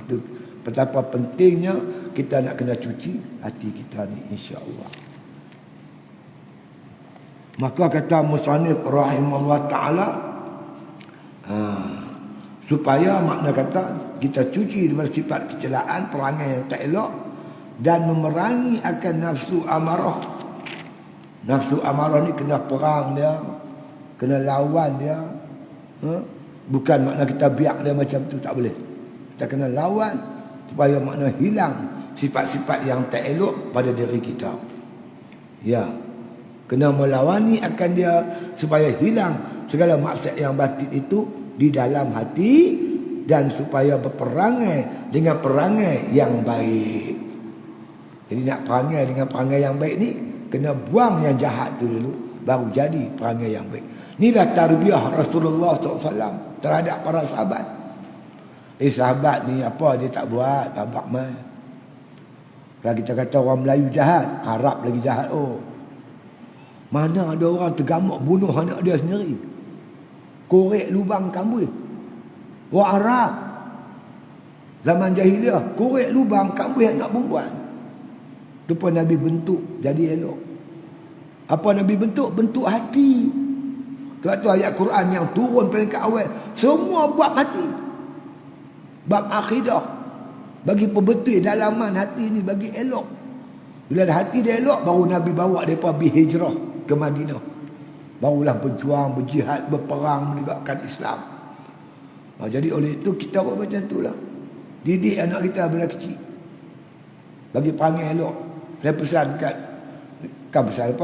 Itu betapa pentingnya kita nak kena cuci hati kita ni, insya-Allah. Maka kata musannif rahimahullah taala, supaya makna kata kita cuci daripada sifat kecelaan, perangai yang tak elok dan memerangi akan nafsu amarah. Nafsu amarah ni kena perang dia, kena lawan dia. Bukan makna kita biar dia macam tu, tak boleh. Kita kena lawan supaya makna hilang sifat-sifat yang tak elok pada diri kita. Ya, kena melawani akan dia supaya hilang segala maksiat yang batin itu di dalam hati dan supaya berperangai dengan perangai yang baik. Jadi nak perangai dengan perangai yang baik ni, kena buang yang jahat tu dulu, baru jadi perangai yang baik. Inilah tarbiyah Rasulullah SAW terhadap para sahabat. Sahabat ni apa dia tak buat, tak buat mai. Kalau kita kata orang Melayu jahat, Arab lagi jahat. Mana ada orang tergamak bunuh anak dia sendiri, korek lubang kambing. Orang Arab zaman jahiliah korek lubang kambing anak perempuan. Tu pun Nabi bentuk jadi elok. Apa Nabi bentuk? Bentuk hati. Sebab tu ayat Quran yang turun peringkat awal semua buat hati. Bab akidah, bagi perbetul dalaman hati ni, bagi elok. Bila hati dia elok, baru Nabi bawa mereka pergi hijrah ke Madinah. Barulah berjuang, berjihad, berperang menegakkan Islam. Jadi oleh itu kita buat macam itulah. Didik anak kita bila kecil, bagi perangai elok. Saya pesan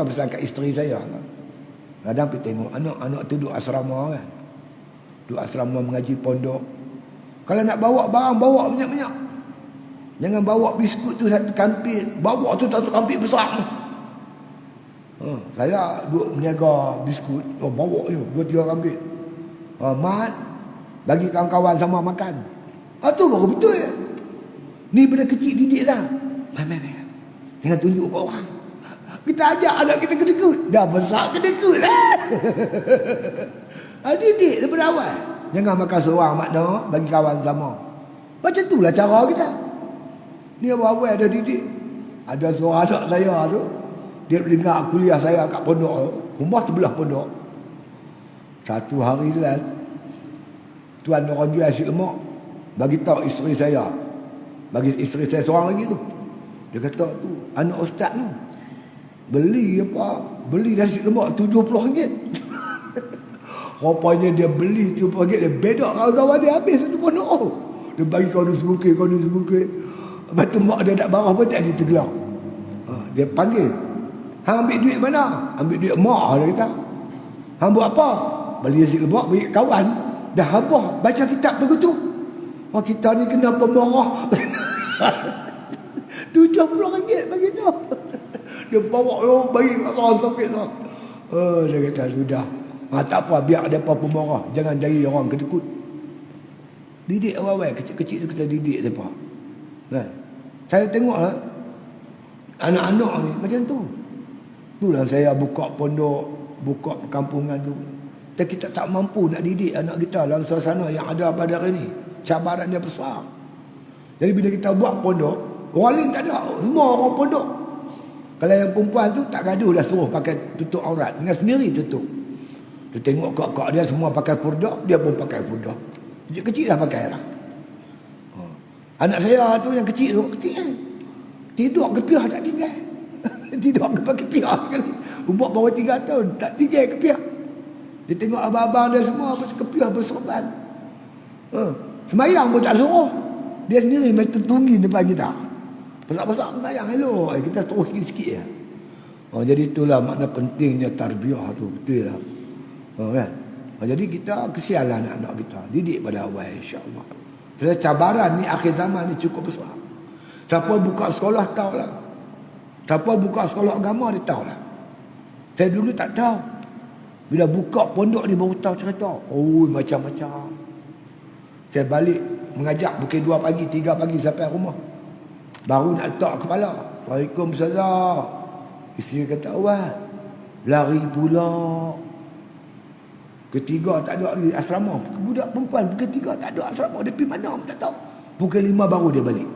pesan kat isteri saya. Kadang pergi tengok anak-anak tu duduk asrama kan. Duduk asrama mengaji pondok. Kalau nak bawa barang, bawa banyak-banyak. Jangan bawa biskut tu satu kampit. Bawa tu satu kampit besar. Saya duduk meniaga biskut. Bawa je 2-3 kampit. Mat, bagi kawan-kawan sama makan. Tu baru betul ya. Ni benda kecil didik lah. Mai. Jangan tunjuk kat orang. Kita ajak anak kita kedekut. Dah besar kedekut lah. Didik daripada awal. Jangan makan seorang makna, bagi kawan sama. Macam itulah cara kita. Ni awal-awal ada didik. Ada seorang anak saya tu, dia dengar kuliah saya kat pondok. Rumah sebelah pondok. Satu hari tu kan, tuan orang jual nasi lemak bagi tahu isteri saya, Bagi isteri saya seorang lagi tu. Dia kata tu, anak ustaz tu beli apa? Beli nasi lemak RM70. Rupanya dia beli RM70, dia bedak kawan-kawan dia habis satu pondok. Dia bagi kawan sebukit. Lepas tu mak dia nak barah pun tak ada tergelar. Dia panggil, hang ambil duit mana? Ambil duit mak, dia kata. Hang buat apa? Beli nasi lemak, bagi kawan. Dah habis baca kitab begitu. Kita ni kena pemarah. RM70 bagi tu. Dia bawa bagi kat orang sakit tu. Dia kata sudah. Tak apa, biar dia apa pemarah. Jangan jadi orang kedekut. Didik awal-awal, kecil-kecil tu kita didik mereka. Kan? Saya tengok anak-anak ni macam tu. Itulah saya buka pondok, buka perkampungan tu. Kita tak mampu nak didik anak kita dalam suasana yang ada pada hari ni. Cabaran dia besar. Jadi bila kita buat pondok, orang lain tak ada. Semua orang pondok. Kalau yang perempuan tu tak gaduh dah suruh pakai tutup aurat. Dengan sendiri tutup. Dia tengok kak-kak dia semua pakai purdah, dia pun pakai purdah. Kecil-kecil dah pakai lah. Anak saya tu yang kecil tu, kecil kan. Tidur kepiah tak tinggal. Tidur kepiah sekali. Umur baru 3 tahun, tak tinggal kepiah. Dia tengok abang-abang dia semua kepiah bersorban. Semayang pun tak suruh. Dia sendiri main tunggi depan kita. Besar-besar semayang elok. Kita terus sikit-sikit je. Jadi itulah makna pentingnya tarbiyah tu. Betul lah. Kan? Jadi kita kesianlah anak-anak kita. Didik pada awal insya-Allah. Sebab cabaran ni akhir zaman ni cukup besar. Siapa buka sekolah tahu lah. Siapa buka sekolah agama dia tahu lah. Saya dulu tak tahu. Bila buka pondok ni baru tahu cerita. Macam-macam. Saya balik mengajak pukul 2 pagi, 3 pagi sampai rumah. Baru nak letak kepala. Assalamualaikum Ustazah. Isteri kata, awak lari pula. Ketiga tak ada di asrama. Budak perempuan ketiga tak ada asrama. Dia pergi mana tak tahu. Pukul 5 baru dia balik.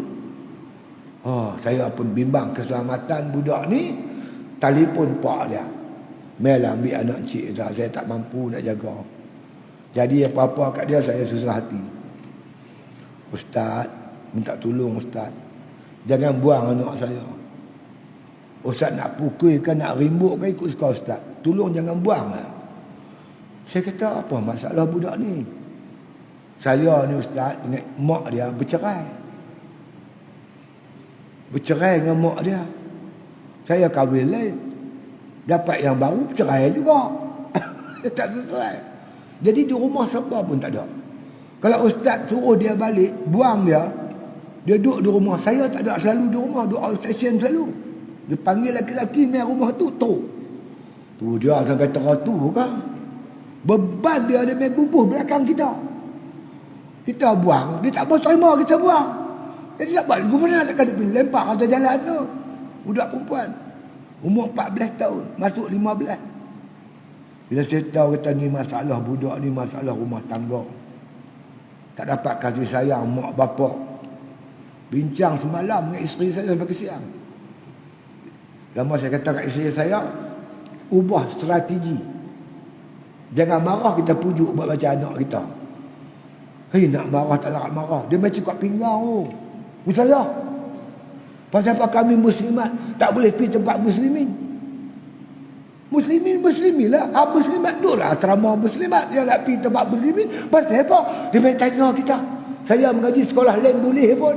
Saya pun bimbang keselamatan budak ni. Telefon pak dia. Melah ambil anak cik dah. Saya tak mampu nak jaga. Jadi apa-apa kat dia saya susah hati. Ustaz, minta tolong Ustaz. Jangan buang anak saya. Ustaz nak pukul ke nak rimbuk ke ikut suka Ustaz. Tolong jangan buang lah. Saya kata apa masalah budak ni? Saya ni Ustaz dengan mak dia bercerai. Bercerai dengan mak dia. Saya kahwin lain. Dapat yang baru bercerai juga. Tak selesai. Jadi di rumah siapa pun tak ada. Kalau Ustaz suruh dia balik, buang dia, dia duduk di rumah. Saya tak ada selalu di rumah, duduk outstation selalu. Dia panggil laki-laki main rumah tu. Tu dia sampai teratur kan. Beban dia main bubuh belakang kita. Kita buang, dia tak mau terima kita buang. Jadi tak buat lagu mana takkan dia pergi lempar atas jalan tu. Budak perempuan. Umur 14 tahun, masuk 15. Bila saya tahu kata ni masalah budak ni, masalah rumah tangga. Tak dapat kasih sayang mak bapak. Bincang semalam dengan isteri saya sampai ke siang. Lama saya kata kat isteri saya, ubah strategi. Jangan marah kita pujuk buat macam anak kita. Nak marah tak nak marah. Dia macam kat pinggang. Ustazah, pasal apa kami muslimat tak boleh pergi tempat muslimin? Muslimin lah. Muslimat tu lah asrama muslimat. Yang nak pergi tempat muslimin. Pasal apa? Dia main tanya kita. Saya mengaji sekolah lain boleh pun.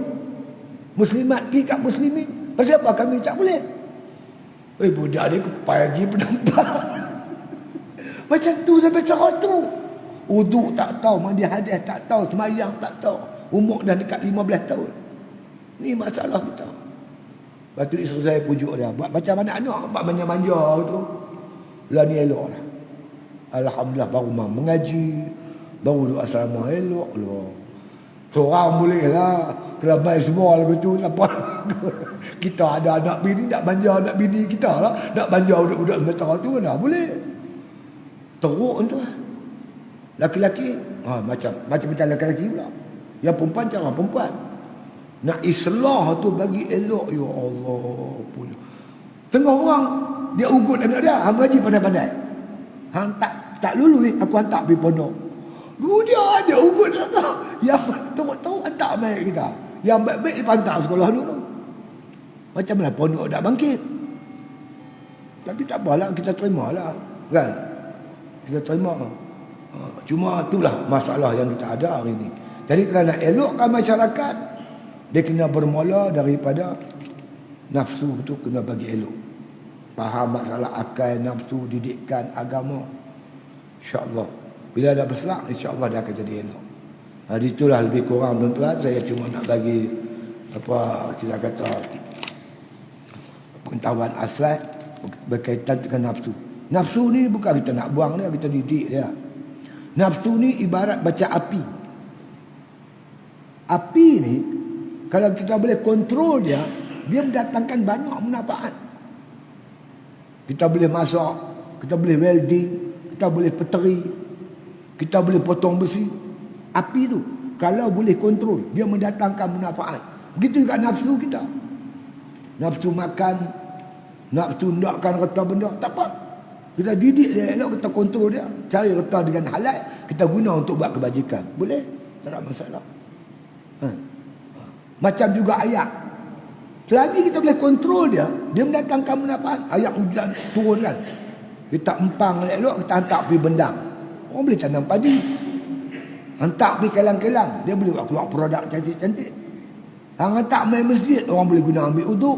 Muslimat pergi kat muslimin. Pasal apa kami tak boleh? Budak dia pagi penampak. Macam tu sampai cara tu. Uduk tak tahu, mandi hadis tak tahu, semayang tak tahu. Umur dah dekat 15 tahun. Ni masalah kita. Lepas tu isteri saya pujuk dia. Buat macam mana anak, buat manja-manja tu. Lah ni elok lah. Alhamdulillah baru mengaji. Baru duduk asrama elok lah. Seorang boleh lah. Keramai semua lah betul. Apa? Kita ada anak bini, nak manja anak bini kita lah. Nak manja budak-budak sementara tu mana boleh. Teruk tu lah. Laki-laki macam laki-laki pula. Yang perempuan cara perempuan. Nak islah tu bagi elok. Ya Allah punya. Tengah orang dia ugut anak dia, hang mengaji pandai-pandai. Hang tak lulus, aku hantar pergi pondok. Dulu dia ugut tak tahu. Yang tahu hantar mai kita. Yang baik-baik dipantar sekolah dulu. Macam mana pondok tak bangkit? Tapi tak apalah, kita terima lah. Kan? Kita terima. Cuma itulah masalah yang kita ada hari ini. Jadi kalau nak elokkan masyarakat, dia kena bermula daripada nafsu tu kena bagi elok. Faham masalah akal, nafsu, didikan, agama. InsyaAllah. Bila dah besar, insyaAllah dia akan jadi elok. Itulah lebih kurang tuan-tuan. Saya cuma nak bagi apa kita kata pengetahuan asal berkaitan dengan nafsu. Nafsu ni bukan kita nak buang dia, kita didik dia. Nafsu ni ibarat macam api. Api ni kalau kita boleh kontrol dia, dia mendatangkan banyak manfaat. Kita boleh masak, kita boleh welding, kita boleh peteri, kita boleh potong besi. Api tu kalau boleh kontrol, dia mendatangkan manfaat. Begitu juga nafsu kita. Nafsu makan, nafsu nakkan reta benda, tak apa. Kita didik dia elok, kita kontrol dia. Cari reta dengan halal, kita guna untuk buat kebajikan. Boleh? Tak ada masalah. Macam juga ayat. Selagi kita boleh kontrol dia, dia mendatangkan manfaat. Ayat hujan turun kan. Kita empang elok, kita hantar pergi bendang. Orang boleh tanam padi. Hantar pergi kelang-kelang, dia boleh buat keluar produk cantik-cantik. Hang hantar main masjid, orang boleh guna ambil uduk.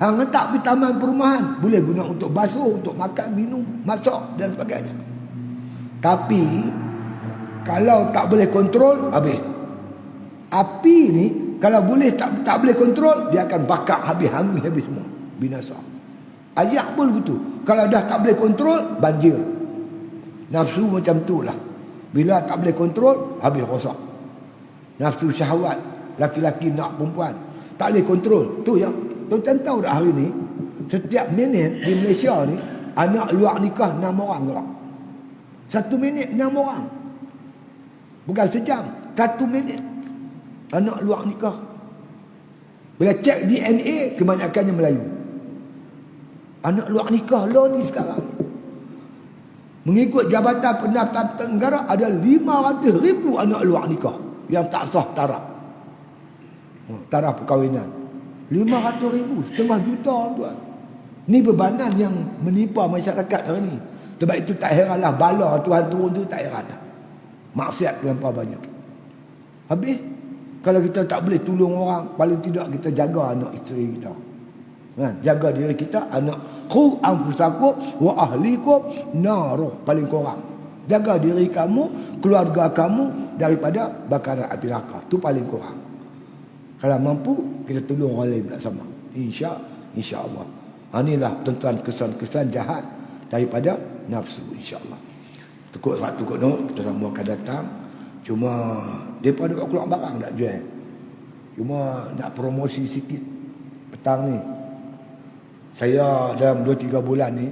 Hang hantar pergi taman perumahan, boleh guna untuk basuh, untuk makan, minum, masak dan sebagainya. Tapi kalau tak boleh kontrol, habis. Api ni kalau boleh tak boleh kontrol, dia akan bakar habis semua, binasa. Ayat pun begitu. Kalau dah tak boleh kontrol, banjir. Nafsu macam tu lah. Bila tak boleh kontrol, habis rosak. Nafsu syahwat, laki-laki nak perempuan, tak boleh kontrol. Tu yang tuan-tuan tahu dah hari ni, setiap minit di Malaysia ni, anak luar nikah 6 orang gerak. 1 minit 6 orang. Bukan sejam, 1 minit. Anak luar nikah. Bila cek DNA, kebanyakannya Melayu. Anak luar nikah lah ni sekarang. Mengikut Jabatan Pendapatan Negara, ada 500,000 anak luar nikah yang tak sah taraf. Taraf perkahwinan. 500,000, setengah juta tuan. Ni bebanan yang menimpa masyarakat hari ni. Sebab itu tak heranlah bala Tuhan turun tu, tak heranlah. Maksiat terlampau banyak. Habis kalau kita tak boleh tolong orang, paling tidak kita jaga anak isteri kita. Jaga diri kita, anak qu anfusakum wa ahlikum nar, paling kurang. Jaga diri kamu, keluarga kamu daripada bakaran api neraka. Tu paling kurang. Kalau mampu, kita tolong orang lain pula sama. Insya-Allah. Inilah tuan-tuan kesan-kesan jahat daripada nafsu, insya-Allah. Tukuk surat tukuk no, kita semua akan datang. Cuma depa duk keluar barang tak jual. Cuma nak promosi sikit petang ni. Saya dalam 2-3 bulan ni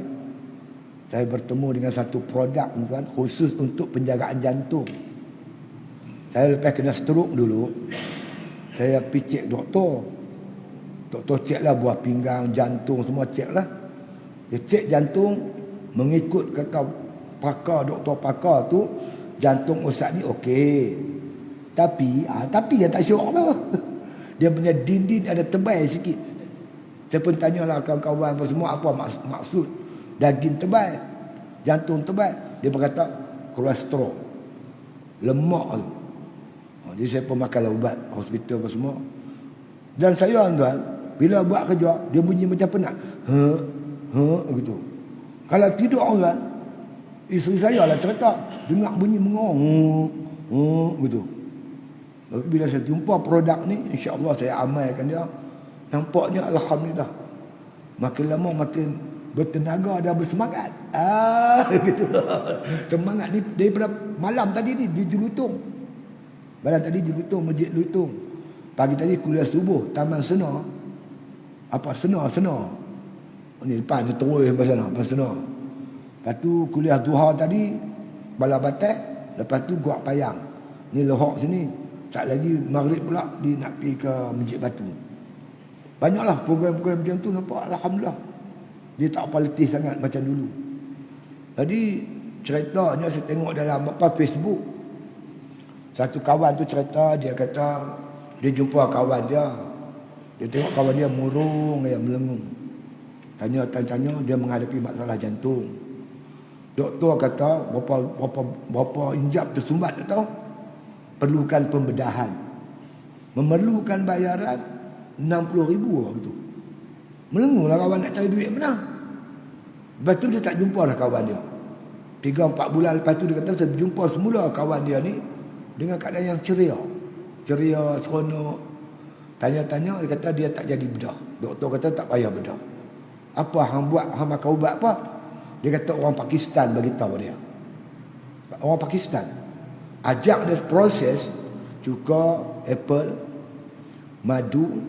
saya bertemu dengan satu produk tuan khusus untuk penjagaan jantung. Saya lepas kena stroke dulu, saya pergi cek doktor. Doktor cek lah buah pinggang, jantung semua cek lah. Dia cek jantung mengikut kata pakar, doktor pakar tu, jantung Ustaz ni okey. Tapi dia tak syok tu. Dia punya dinding ada tebal sikit. Saya pun tanyalah kawan-kawan semua apa maksud daging tebal, jantung tebal. Dia berkata kolesterol, lemak tu. Jadi saya pun makan ubat hospital apa semua. Dan saya tuan, bila buat kerja, dia bunyi macam penat. Begitu. Kalau tidur orang, isteri saya lah cerita, dengar bunyi mengong. Begitu. Tapi bila saya jumpa produk ni, insya-Allah saya amalkan dia. Nampaknya alhamdulillah. Makin lama makin bertenaga dan bersemangat. Gitu. Semangat ni daripada malam tadi ni di Jelutung. Malam tadi di Jelutung, Masjid Jelutung. Pagi tadi kuliah subuh Taman Sena. Apa Sena? Ni depan ni terus sampai sana, Taman Sena. Lepas tu kuliah duha tadi Bala Batak, lepas tu Gua Payang. Ni Lohok sini. Tak lagi maghrib pula di nak pergi ke Masjid Batu. Banyaklah program-program macam tu, nampak alhamdulillah. Dia tak apa letih sangat macam dulu. Jadi ceritanya saya tengok dalam Facebook. Satu kawan tu cerita, dia kata Dia jumpa kawan dia. Dia tengok kawan dia murung yang melengung. Tanya, dia menghadapi masalah jantung. Doktor kata berapa injap tersumbat tak tahu. Perlukan pembedahan. Memerlukan bayaran 60,000 waktu tu. Melengunglah kawan nak cari duit mana. Lepas tu dia tak jumpa dah kawan dia. 3-4 bulan lepas tu dia kata saya jumpa semula kawan dia ni dengan keadaan yang ceria. Ceria, seronok. Tanya-tanya, dia kata dia tak jadi bedah. Doktor kata tak payah bedah. Apa hang buat? Hang makan ubat apa? Dia kata orang Pakistan bagi tahu dia. Orang Pakistan. Ajak dia proses cuka, apple, madu,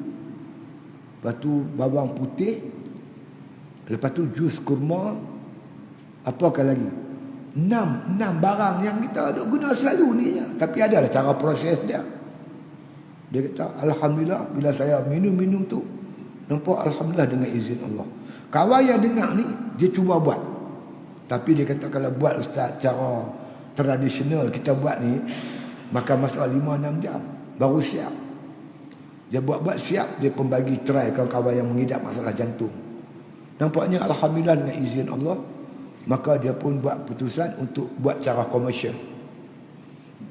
lepas tu bawang putih, lepas tu jus kurma, apakah lagi? 6 barang yang kita duk guna selalu ni je. Tapi adalah cara proses dia. Dia kata, alhamdulillah bila saya minum tu, nampak alhamdulillah dengan izin Allah. Kawan yang dengar ni, dia cuba buat. Tapi dia kata kalau buat ustaz cara tradisional kita buat ni, makan masa 5-6 jam baru siap. Dia buat siap, dia pun bagi try kawan-kawan yang mengidap masalah jantung. Nampaknya alhamdulillah dengan izin Allah, maka dia pun buat putusan untuk buat cara komersial.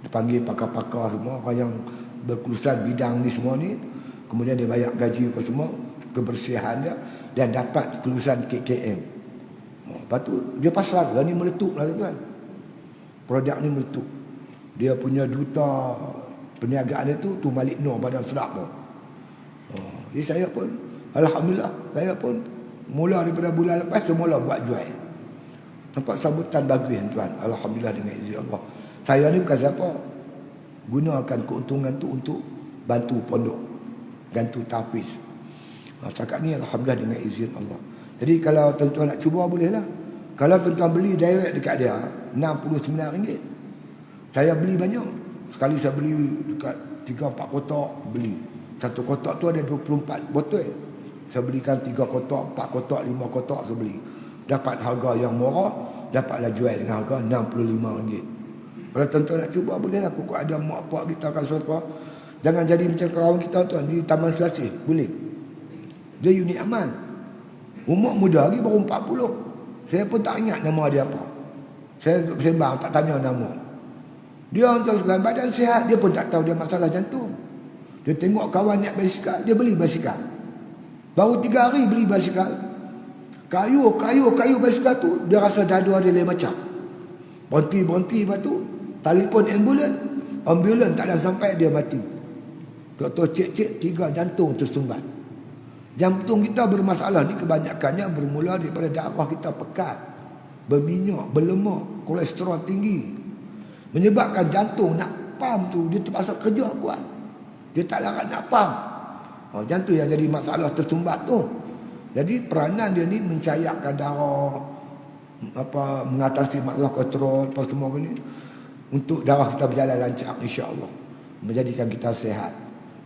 Dia panggil pakar-pakar semua, orang yang berkelurusan bidang ni semua ni, kemudian dia bayar gaji ke semua, kebersihan dia, dan dapat kelulusan KKM. Lepas tu dia pasar lah, ni meletup lah tuan. Produk ni meletup. Dia punya duta perniagaan dia tu Malik Noor Badan Sedap tu. Jadi saya pun alhamdulillah, saya pun mula daripada bulan lepas saya mula buat jual. Nampak sambutan bagus tuan. Alhamdulillah dengan izin Allah. Saya ni bukan siapa. Gunakan keuntungan tu untuk bantu pondok, bantu tahfiz. Setakat ni alhamdulillah dengan izin Allah. Jadi kalau tuan-tuan nak cuba bolehlah. Kalau tuan-tuan beli direct dekat dia RM69. Saya beli banyak. Sekali saya beli dekat 3-4 kotak beli. Satu kotak tu ada 24 botol. Saya belikan 3 kotak, 4 kotak, 5 kotak saya beli. Dapat harga yang murah, dapatlah jual dengan harga RM65. Kalau tuan-tuan nak cuba bolehlah. Kok ada mak pak kita akan siapa. Jangan jadi macam kawan kita tuan di Taman Selasih. Boleh. Dia unit aman. Umur muda lagi baru 40. Saya pun tak ingat nama dia apa. Saya duduk bersembang tak tanya nama. Dia untuk sekalian badan sihat, dia pun tak tahu dia masalah jantung. Dia tengok kawan naik basikal, dia beli basikal. Baru 3 hari beli basikal. Kayu basikal tu, dia rasa dada dia lain macam. Berhenti lepas tu, telefon ambulans tak ada sampai, dia mati. Doktor cek 3 jantung tersumbat. Jantung kita bermasalah ni kebanyakannya bermula daripada darah kita pekat, berminyak, berlemak, kolesterol tinggi. Menyebabkan jantung nak pam tu, dia terpaksa kerja kuat. Dia tak larat nak pam. Jantung yang jadi masalah tersumbat tu. Jadi peranan dia ni mencayakkan darah, mengatasi masalah kolesterol, apa semua ni, untuk darah kita berjalan lancar insya-Allah, menjadikan kita sihat.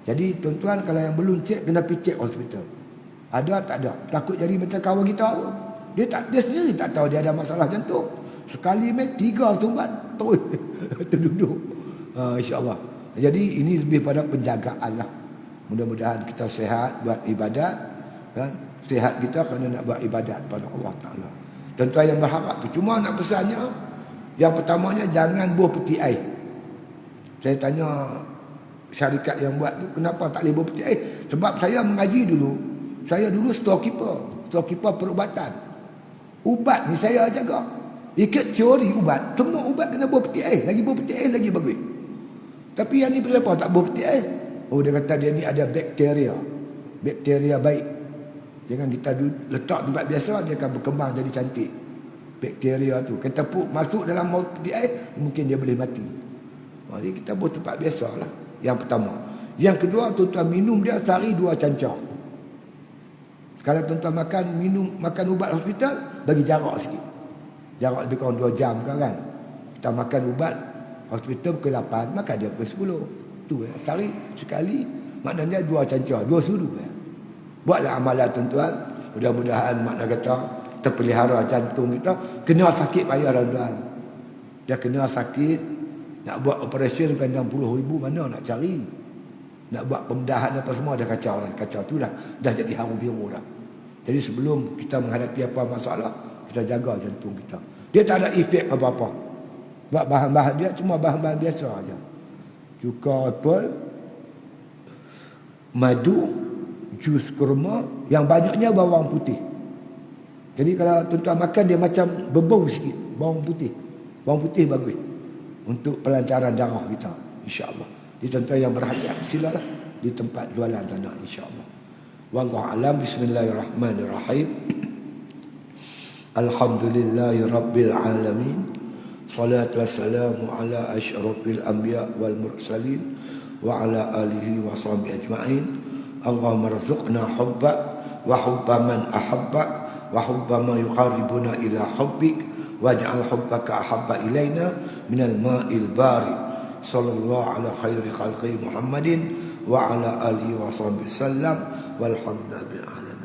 Jadi tuan-tuan kalau yang belum cek, kena pergi cek hospital. Ada tak ada? Takut jadi macam kawan kita tu. Dia sendiri tak tahu dia ada masalah jantung. Sekali main 3 sumbat terus terduduk. InsyaAllah. Jadi ini lebih pada penjagaan lah. Mudah-mudahan kita sihat buat ibadat. Kan? Sihat kita kerana nak buat ibadat pada Allah Ta'ala. Tuan-tuan yang berharap tu. Cuma nak pesannya, yang pertamanya jangan buah peti air. Saya tanya syarikat yang buat tu, kenapa tak boleh buah peti air? Sebab saya mengaji dulu. Saya dulu storekeeper perubatan. Ubat ni saya jaga. Ikut teori ubat, semua ubat kena buah peti air. Lagi buah peti air lagi bagus. Tapi yang ni kenapa tak buah peti air? Oh, dia kata dia ni ada bakteria. Bakteria baik. Jangan kita letak tempat biasa, dia akan berkembang jadi cantik. Bakteria tu. Kita masuk dalam buah peti air, mungkin dia boleh mati. Jadi kita buat tempat biasa lah. Yang pertama. Yang kedua, tuan-tuan minum dia sehari 2 cancang. Kalau tuan-tuan makan ubat hospital, bagi jarak sikit. Jarak lebih kurang 2 jam kan. Kita makan ubat hospital pukul 8, makan dia pukul 10. Tu ya. Sekali, maknanya 2 cancang, 2 sudu ya. Buatlah amalan tuan-tuan. Mudah-mudahan makna kata terpelihara jantung kita. Kena sakit payah tuan-tuan. Dia kena sakit, nak buat operasi dengan 60,000 mana nak cari. nak buat pembedahan apa semua dah kacau dah. Kacau tu dah jadi haru biru dah. Jadi sebelum kita menghadapi apa masalah, kita jaga jantung kita. Dia tak ada efek apa-apa. Buat bahan-bahan dia cuma bahan-bahan biasa aja. Cuka apel, madu, jus kurma, yang banyaknya bawang putih. Jadi kalau tuan-tuan makan dia macam berbau sikit, bawang putih. Bawang putih bagus untuk pelancaran darah kita, insya-Allah. Di tuan-tuan yang berhajat silalah di tempat jualan sana, insya-Allah. Wallahu alam. Bismillahirrahmanirrahim. Alhamdulillahirabbil alamin. Salatu wassalamu ala asyrafil anbiya wal mursalin wa ala alihi wa sahbihi ajma'in. Allahumma rzuqna hubba wa hubba man ahabba wa hubba ma yuqarribuna ila hubbik waj'al hubbaka ahabba ilaina minal ma'il barid. Sallallahu ala khairi khalqi Muhammadin wa ala alihi wa sahbihi sallam walhamdulillahi rabbil alamin.